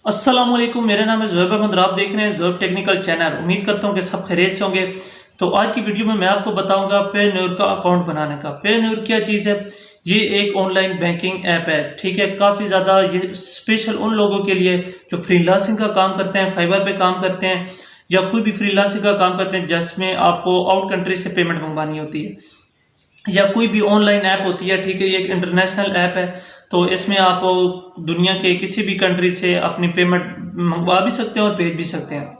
अस्सलाम वालेकुम, मेरा नाम है ज़ोहैब अहमद और आप देख रहे हैं ज़ोहैब टेक्निकल चैनल। उम्मीद करता हूँ कि सब खैरियत से होंगे। तो आज की वीडियो में मैं आपको बताऊंगा पेन्योर का अकाउंट बनाने का। पेन्योर क्या चीज़ है? ये एक ऑनलाइन बैंकिंग ऐप है, ठीक है। काफ़ी ज़्यादा ये स्पेशल उन लोगों के लिए जो फ्रीलांसिंग का काम करते हैं, फाइवर पे काम करते हैं या कोई भी फ्रीलांसिंग का काम करते हैं जिसमें आपको आउट कंट्री से पेमेंट मंगवानी होती है या कोई भी ऑनलाइन ऐप होती है, ठीक है। ये एक इंटरनेशनल ऐप है, तो इसमें आप दुनिया के किसी भी कंट्री से अपनी पेमेंट मंगवा भी सकते हैं और भेज भी सकते हैं,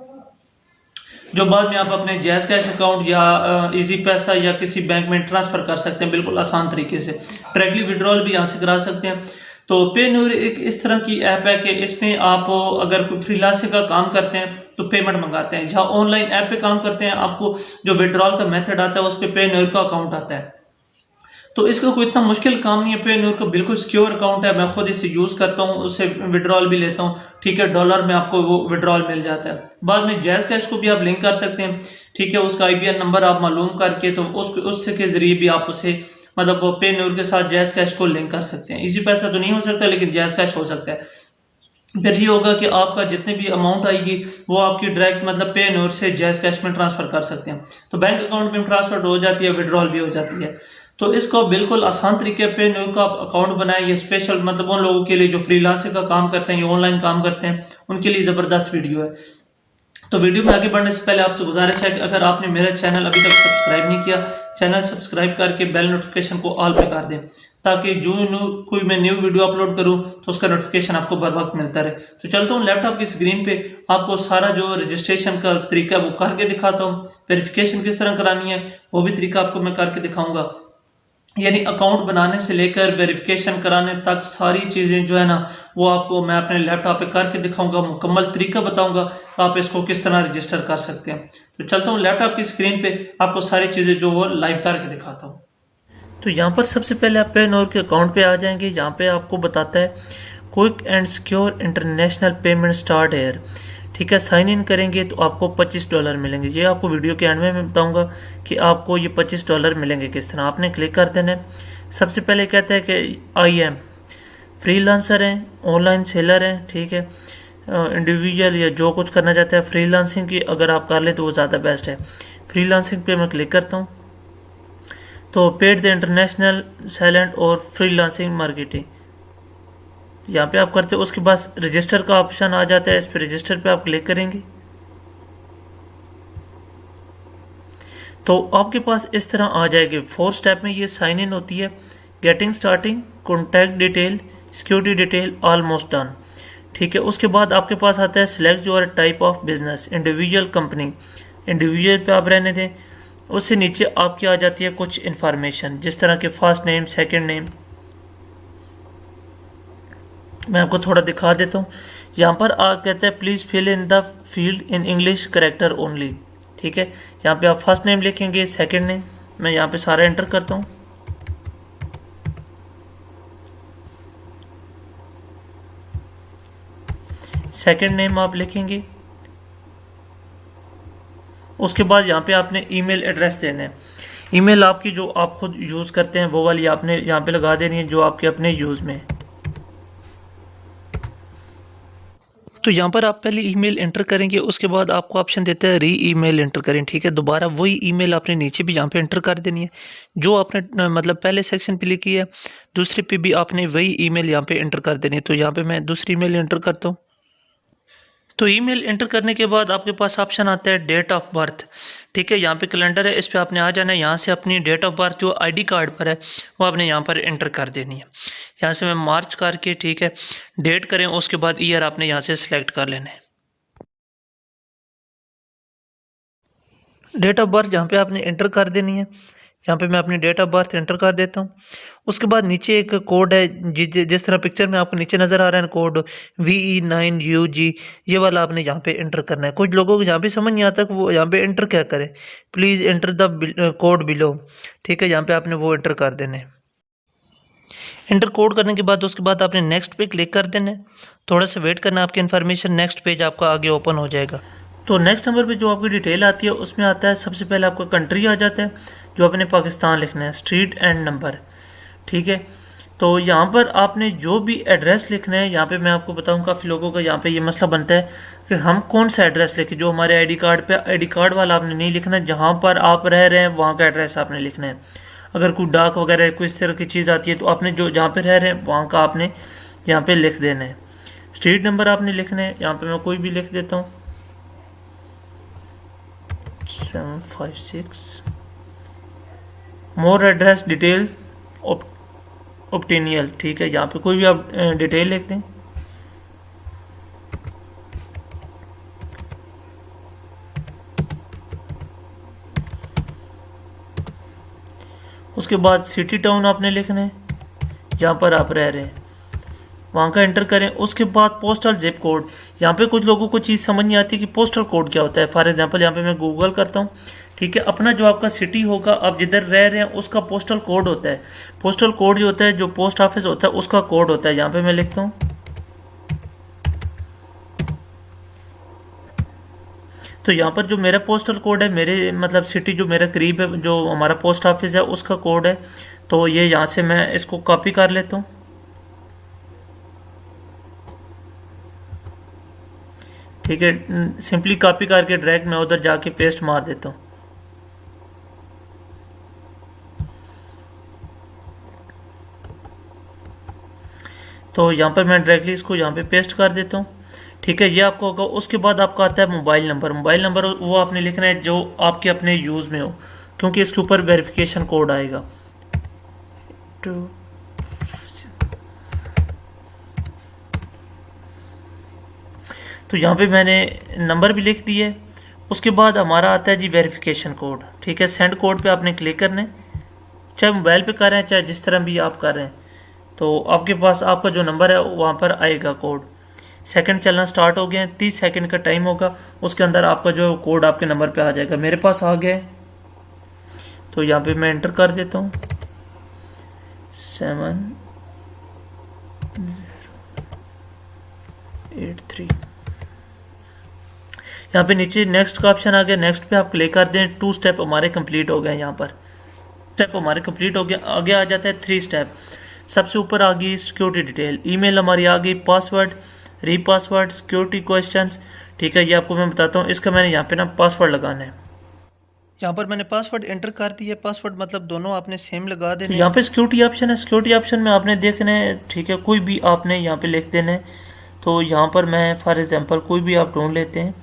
जो बाद में आप अपने जैज़ कैश अकाउंट या इजी पैसा या किसी बैंक में ट्रांसफ़र कर सकते हैं बिल्कुल आसान तरीके से। डायरेक्टली विड्रॉल भी यहाँ से करा सकते हैं। तो पेन्योर एक इस तरह की ऐप है कि इसमें आप अगर कोई फ्रीलांसिंग का काम करते हैं तो पेमेंट मंगाते हैं, जहाँ ऑनलाइन ऐप पे काम करते हैं आपको जो विड्रॉल का मेथड आता है उस पर पेन्योर का अकाउंट आता है। तो इसका कोई इतना मुश्किल काम नहीं है। पेन्योर का बिल्कुल सिक्योर अकाउंट है, मैं खुद इसे यूज़ करता हूँ, उससे विड्रॉल भी लेता हूँ, ठीक है। डॉलर में आपको वो विड्रॉल मिल जाता है। बाद में जैज़ कैश को भी आप लिंक कर सकते हैं, ठीक है। उसका IBN नंबर आप मालूम करके तो उससे के ज़रिए भी आप उसे मतलब पेन्योर के साथ जैज़ कैश को लिंक कर सकते हैं। इजी पैसा तो नहीं हो सकता लेकिन जैज़ कैश हो सकता है। फिर ये होगा कि आपका जितने भी अमाउंट आएगी वो आपकी डायरेक्ट मतलब पेन्योर से जैज़ कैश में ट्रांसफ़र कर सकते हैं, तो बैंक अकाउंट में ट्रांसफ़र हो जाती है, विड्रॉल भी हो जाती है। तो इसको बिल्कुल आसान तरीके पे पेन्योर का अकाउंट बनाए। ये स्पेशल मतलब उन लोगों के लिए जो फ्रीलांसिंग का काम करते हैं या ऑनलाइन काम करते हैं उनके लिए ज़बरदस्त वीडियो है। तो वीडियो में आगे बढ़ने से पहले आपसे गुजारिश है कि अगर आपने मेरा चैनल अभी तक सब्सक्राइब नहीं किया, चैनल सब्सक्राइब करके बेल नोटिफिकेशन को ऑल पे कर दें, ताकि जो कोई मैं न्यू वीडियो अपलोड करूं तो उसका नोटिफिकेशन आपको बर वक्त मिलता रहे। तो चलता हूं लैपटॉप की स्क्रीन पे, आपको सारा जो रजिस्ट्रेशन का तरीका वो करके दिखाता हूं। वेरिफिकेशन किस तरह करानी है वो भी तरीका आपको मैं करके दिखाऊंगा। यानी अकाउंट बनाने से लेकर वेरिफिकेशन कराने तक सारी चीज़ें जो है ना वो आपको मैं अपने लैपटॉप पे करके दिखाऊंगा, मुकम्मल तरीका बताऊंगा आप इसको किस तरह रजिस्टर कर सकते हैं। तो चलता हूँ लैपटॉप की स्क्रीन पे, आपको सारी चीज़ें जो वो लाइव करके दिखाता हूँ। तो यहाँ पर सबसे पहले आप पेन्योर के अकाउंट पे आ जाएंगे। यहाँ पे आपको बताता है quick and secure international payment start here, ठीक है। साइन इन करेंगे तो आपको $25 मिलेंगे। ये आपको वीडियो के एंड में मैं बताऊंगा कि आपको ये $25 मिलेंगे किस तरह। आपने क्लिक कर देना है। सबसे पहले कहता है कि आई एम फ्रीलांसर हैं, ऑनलाइन सेलर हैं, ठीक है। इंडिविजुअल या जो कुछ करना चाहता है फ्रीलांसिंग की अगर आप कर लें तो वो ज़्यादा बेस्ट है। फ्रीलांसिंग पे मैं क्लिक करता हूँ तो पेड द इंटरनेशनल साइलेंट और फ्रीलांसिंग मार्केटिंग यहाँ पे आप करते हो। उसके बाद रजिस्टर का ऑप्शन आ जाता है, इस पर रजिस्टर पे आप क्लिक करेंगे तो आपके पास इस तरह आ जाएगी। 4 स्टेप में ये साइन इन होती है। Getting starting, contact detail, security detail, almost done, ठीक है। उसके बाद आपके पास आता है select your type of business, individual, company. Individual पे आप रहने दें। उससे नीचे आपकी आ जाती है कुछ इन्फॉर्मेशन, जिस तरह के फर्स्ट नेम, सेकंड नेम। मैं आपको थोड़ा दिखा देता हूँ। यहाँ पर आ कहते हैं please fill in the field in English character only, ठीक है। यहाँ पे आप फर्स्ट नेम लिखेंगे, सेकंड नेम, मैं यहाँ पे सारा एंटर करता हूँ। सेकंड नेम आप लिखेंगे। उसके बाद यहाँ पे आपने ईमेल एड्रेस देना है। ईमेल आपकी जो आप खुद यूज़ करते हैं वो वाली आपने यहाँ पे लगा देनी है जो आपके अपने यूज़ में है। तो यहाँ पर आप पहले ईमेल एंटर करेंगे, उसके बाद आपको ऑप्शन देता है री ईमेल एंटर करें, ठीक है। दोबारा वही ईमेल आपने नीचे भी यहाँ पे एंटर कर देनी है जो आपने मतलब पहले सेक्शन पे लिखी है, दूसरे पे भी आपने वही ईमेल यहाँ पे एंटर कर देनी है। तो यहाँ पे मैं दूसरी ईमेल एंटर करता हूँ। तो ईमेल एंटर करने के बाद आपके पास ऑप्शन आता है डेट ऑफ बर्थ, ठीक है। यहाँ पे कैलेंडर है, इस पर आपने आ जाना है। यहाँ से अपनी डेट ऑफ बर्थ जो ID कार्ड पर है वो आपने यहाँ पर एंटर कर देनी है। यहाँ से मैं मार्च करके, ठीक है, डेट करें, उसके बाद ईयर आपने यहाँ से सिलेक्ट कर लेना है। डेट ऑफ बर्थ यहाँ पे आपने एंटर कर देनी है। यहाँ पे मैं अपनी डेट ऑफ बर्थ एंटर कर देता हूँ। उसके बाद नीचे एक कोड है जिस तरह पिक्चर में आपको नीचे नज़र आ रहा है कोड VE9UG, ये वाला आपने यहाँ पे एंटर करना है। कुछ लोगों को यहाँ पे समझ नहीं आता कि वो यहाँ पे एंटर क्या करें। Please enter the code below, ठीक है। यहाँ पे आपने वो एंटर कर देना है। एंटर कोड करने के बाद उसके बाद आपने नेक्स्ट पे क्लिक कर देना है। थोड़ा सा वेट करना, आपकी इन्फॉर्मेशन नेक्स्ट पेज आपका आगे ओपन हो जाएगा। तो नेक्स्ट नंबर पे जो आपकी डिटेल आती है उसमें आता है सबसे पहले आपका कंट्री आ जाता है, जो आपने पाकिस्तान लिखना है, स्ट्रीट एंड नंबर, ठीक है। तो यहाँ पर आपने जो भी एड्रेस लिखना है, यहाँ पे मैं आपको बताऊँ काफ़ी लोगों का यहाँ पे ये मसला बनता है कि हम कौन सा एड्रेस लिखें। जो हमारे आईडी कार्ड पे, आईडी कार्ड वाला आपने नहीं लिखना, जहाँ पर आप रह रहे हैं वहाँ का एड्रेस आपने लिखना है। अगर कोई डाक वगैरह कोई इस तरह की चीज़ आती है तो आपने जो जहाँ पे रह रहे हैं वहाँ का आपने यहाँ पे लिख देना है। स्ट्रीट नंबर आपने लिखना है, यहाँ पे मैं कोई भी लिख देता हूँ 756। मोर एड्रेस डिटेल ऑप्टेनियल, ठीक है, यहाँ पे कोई भी आप डिटेल लिख दें। उसके बाद सिटी टाउन आपने लिखना है जहाँ पर आप रह रहे हैं, वहाँ का एंटर करें। उसके बाद पोस्टल जिप कोड, यहाँ पे कुछ लोगों को चीज़ समझ नहीं आती कि पोस्टल कोड क्या होता है। फॉर एग्जांपल यहाँ पे मैं गूगल करता हूँ, ठीक है, अपना जो आपका सिटी होगा, आप जिधर रह रहे हैं उसका पोस्टल कोड होता है। पोस्टल कोड जो होता है, जो पोस्ट ऑफिस होता है उसका कोड होता है। यहाँ पे मैं लिखता हूँ, तो यहाँ पर जो मेरा पोस्टल कोड है, मेरे मतलब सिटी जो मेरे करीब है, जो हमारा पोस्ट ऑफिस है उसका कोड है। तो ये यहाँ से मैं इसको कॉपी कर लेता हूँ, ठीक है। सिंपली कॉपी करके डायरेक्ट मैं उधर जाके पेस्ट मार देता हूँ। तो यहाँ पर मैं डायरेक्टली इसको यहाँ पे पेस्ट कर देता हूँ, ठीक है, ये आपको होगा। उसके बाद आपका आता है मोबाइल नंबर। मोबाइल नंबर वो आपने लिखना है जो आपके अपने यूज़ में हो, क्योंकि इसके ऊपर वेरिफिकेशन कोड आएगा। तो यहाँ पे मैंने नंबर भी लिख दिया है। उसके बाद हमारा आता है जी वेरिफिकेशन कोड, ठीक है। सेंड कोड पे आपने क्लिक करना है, चाहे मोबाइल पे कर रहे हैं चाहे जिस तरह भी आप कर रहे हैं। तो आपके पास आपका जो नंबर है वहाँ पर आएगा कोड। सेकंड चलना स्टार्ट हो गए हैं, 30 सेकंड का टाइम होगा, उसके अंदर आपका जो कोड आपके नंबर पे आ जाएगा। मेरे पास आ गया है, तो यहाँ पे मैं एंटर कर देता हूँ 7083। यहाँ पे नीचे नेक्स्ट का ऑप्शन आ गया, नेक्स्ट पे आप क्लिक कर दें। 2 स्टेप हमारे कंप्लीट हो गए। यहाँ पर स्टेप हमारे कंप्लीट हो गया। आगे आ जाता है 3 स्टेप। सबसे ऊपर आ गई सिक्योरिटी डिटेल, ईमेल हमारी आ गई, पासवर्ड, रीपासवर्ड, सिक्योरिटी क्वेश्चंस, ठीक है। ये आपको मैं बताता हूँ। इसका मैंने यहाँ पे ना पासवर्ड लगाना है। यहाँ पर मैंने पासवर्ड एंटर कर दिया। पासवर्ड मतलब दोनों आपने सेम लगा देने। यहाँ पे सिक्योरिटी ऑप्शन है, सिक्योरिटी ऑप्शन में आपने देखना है, ठीक है, कोई भी आपने यहाँ पे लिख देना है। तो यहाँ पर मैं फॉर एग्जांपल कोई भी आप ढूंढ लेते हैं।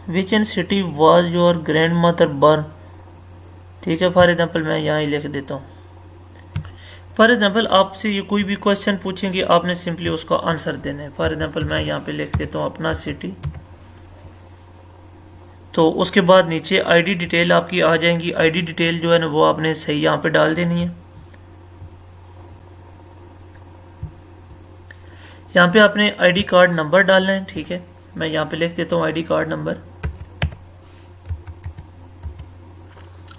Which in city was your grandmother born, ठीक है, फॉर एग्जांपल मैं यहाँ ही लिख देता हूँ। फॉर एग्जांपल आपसे ये कोई भी क्वेश्चन पूछेंगे, आपने सिंपली उसका आंसर देना है। फॉर एग्जांपल मैं यहाँ पे लिख देता हूँ अपना सिटी। तो उसके बाद नीचे आईडी डिटेल आपकी आ जाएंगी। आईडी डिटेल जो है ना वो आपने सही यहाँ पे डाल देनी है। यहाँ पे आपने आईडी कार्ड नंबर डालना है, ठीक है। मैं यहाँ पे लिख देता हूँ आईडी कार्ड नंबर।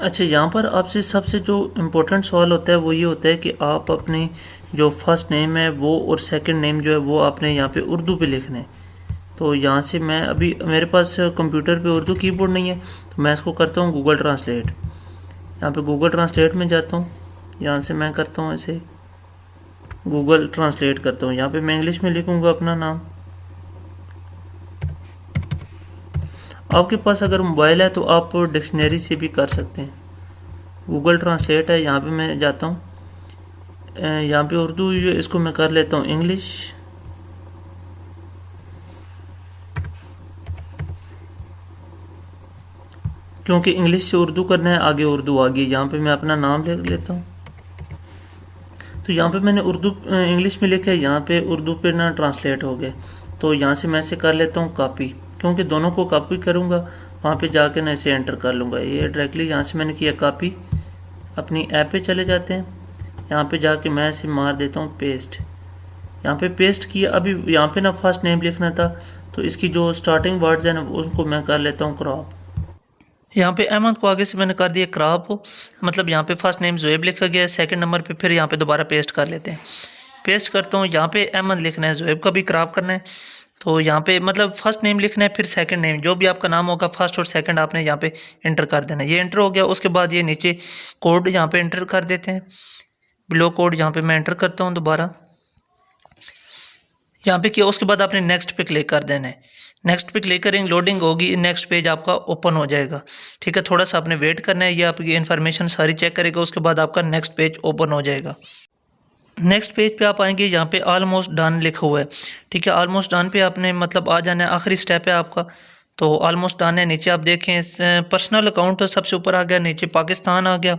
अच्छा, यहाँ पर आपसे सबसे जो इम्पोर्टेंट सवाल होता है वो ये होता है कि आप अपनी जो फर्स्ट नेम है वो और सेकंड नेम जो है वो आपने यहाँ पे उर्दू पे लिखना है। तो यहाँ से मैं अभी मेरे पास कंप्यूटर पे उर्दू कीबोर्ड नहीं है, तो मैं इसको करता हूँ गूगल ट्रांसलेट। यहाँ पे गूगल ट्रांसलेट में जाता हूँ, यहाँ से मैं करता हूँ ऐसे गूगल ट्रांसलेट करता हूँ। यहाँ पे मैं इंग्लिश में लिखूँगा अपना नाम। आपके पास अगर मोबाइल है तो आप डिक्शनरी से भी कर सकते हैं। गूगल ट्रांसलेट है, यहाँ पे मैं जाता हूँ, यहाँ पे उर्दू इसको मैं कर लेता हूँ इंग्लिश। क्योंकि इंग्लिश से उर्दू करना है, आगे उर्दू आ गई। यहाँ पे मैं अपना नाम लिख लेता हूँ। तो यहाँ पे मैंने उर्दू इंग्लिश में लिखा है, यहाँ पे उर्दू पे ना ट्रांसलेट हो गए। तो यहाँ से मैं इसे कर लेता हूँ कॉपी, क्योंकि दोनों को कॉपी करूँगा वहाँ पे जाके ना इसे एंटर कर लूँगा। ये डायरेक्टली यहाँ से मैंने किया कॉपी। अपनी ऐप पे चले जाते हैं, यहाँ पे जाके मैं इसे मार देता हूँ पेस्ट। यहाँ पे पेस्ट किया। अभी यहाँ पे ना फर्स्ट नेम लिखना था, तो इसकी जो स्टार्टिंग वर्ड्स हैं ना उनको मैं कर लेता हूँ क्रॉप। यहाँ पे अहमद को आगे से मैंने कर दिया क्रॉप, मतलब यहाँ पे फर्स्ट नेम ज़ुएब लिखा गया है, सेकंड नंबर पे फिर यहाँ पे दोबारा पेस्ट कर लेते हैं। पेस्ट करता हूँ, यहाँ पे अहमद लिखना है, ज़ुएब का भी क्रॉप करना है। तो यहाँ पे मतलब फर्स्ट नेम लिखना है, फिर सेकंड नेम, जो भी आपका नाम होगा फर्स्ट और सेकंड आपने यहाँ पे एंटर कर देना है। ये एंटर हो गया। उसके बाद ये नीचे कोड यहाँ पे एंटर कर देते हैं। ब्लॉक कोड यहाँ पे मैं एंटर करता हूँ दोबारा, यहाँ पे किया। उसके बाद आपने नेक्स्ट पे क्लिक कर देना है। नेक्स्ट पे क्लिक करेंगे, लोडिंग होगी, नेक्स्ट पेज आपका ओपन हो जाएगा। ठीक है, थोड़ा सा आपने वेट करना है, ये आपकी इन्फॉर्मेशन सारी चेक करेगा, उसके बाद आपका नेक्स्ट पेज ओपन हो जाएगा। नेक्स्ट पेज पे आप आएंगे, यहाँ पे ऑलमोस्ट डन लिखा हुआ है। ठीक है, ऑलमोस्ट डन पे आपने मतलब आ जाना है, आखिरी स्टेप है आपका। तो ऑलमोस्ट डन है। नीचे आप देखें पर्सनल अकाउंट सबसे ऊपर आ गया, नीचे पाकिस्तान आ गया,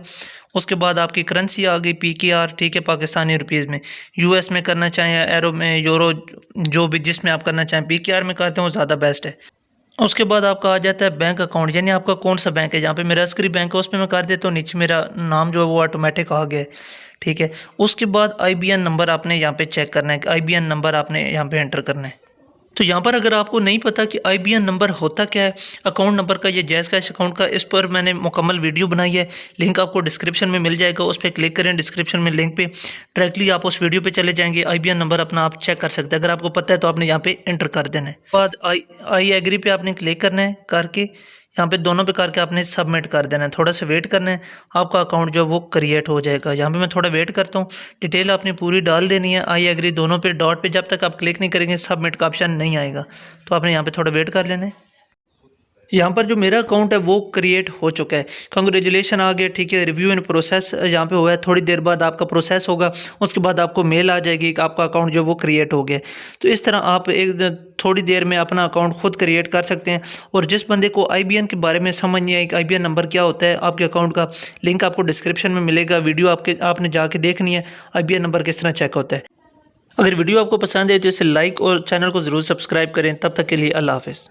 उसके बाद आपकी करेंसी आ गई PKR। ठीक है, पाकिस्तानी रुपीज़ में, US में करना चाहें, एरो में, यूरो, जो भी जिसमें आप करना चाहें, PKR में करते हैं वो ज़्यादा बेस्ट है। उसके बाद आपका आ जाता है बैंक अकाउंट, यानी आपका कौन सा बैंक है। जहाँ पे मेरा अस्करी बैंक है उस पर मैं कर देता हूँ, नीचे मेरा नाम जो है वो ऑटोमेटिक आ गया है। ठीक है, उसके बाद IBN नंबर आपने यहाँ पे चेक करना है कि IBN नंबर आपने यहाँ पे एंटर करना है। तो यहाँ पर अगर आपको नहीं पता कि IBN नंबर होता क्या है, अकाउंट नंबर का, ये जैज़ कैश अकाउंट का, इस पर मैंने मुकम्मल वीडियो बनाई है, लिंक आपको डिस्क्रिप्शन में मिल जाएगा, उस पर क्लिक करें, डिस्क्रिप्शन में लिंक पे डायरेक्टली आप उस वीडियो पे चले जाएंगे। IBN नंबर अपना आप चेक कर सकते हैं, अगर आपको पता है तो आपने यहाँ पे एंटर कर देना है। बाद आई एग्री पे आपने क्लिक करना है, करके यहाँ पे दोनों पे करके आपने सबमिट कर देना है। थोड़ा सा वेट करना है, आपका अकाउंट जो है वो क्रिएट हो जाएगा। यहाँ पे मैं थोड़ा वेट करता हूँ। डिटेल आपने पूरी डाल देनी है, आई एग्री दोनों पे डॉट पे जब तक आप क्लिक नहीं करेंगे सबमिट का ऑप्शन नहीं आएगा। तो आपने यहाँ पे थोड़ा वेट कर लेना है। यहाँ पर जो मेरा अकाउंट है वो क्रिएट हो चुका है, कांग्रेचुलेशन आ गया। ठीक है, रिव्यू इन प्रोसेस यहाँ पे हुआ है, थोड़ी देर बाद आपका प्रोसेस होगा, उसके बाद आपको मेल आ जाएगी कि आपका अकाउंट जो वो क्रिएट हो गया। तो इस तरह आप एक थोड़ी देर में अपना अकाउंट खुद क्रिएट कर सकते हैं। और जिस बंदे को IBN के बारे में समझ नहीं आई कि IBN नंबर क्या होता है, आपके अकाउंट का लिंक आपको डिस्क्रिप्शन में मिलेगा, वीडियो आपने जाके देखनी है IBN नंबर किस तरह चेक होता है। अगर वीडियो आपको पसंद है तो इसे लाइक और चैनल को ज़रूर सब्सक्राइब करें। तब तक के लिए अल्लाह हाफ़िज़।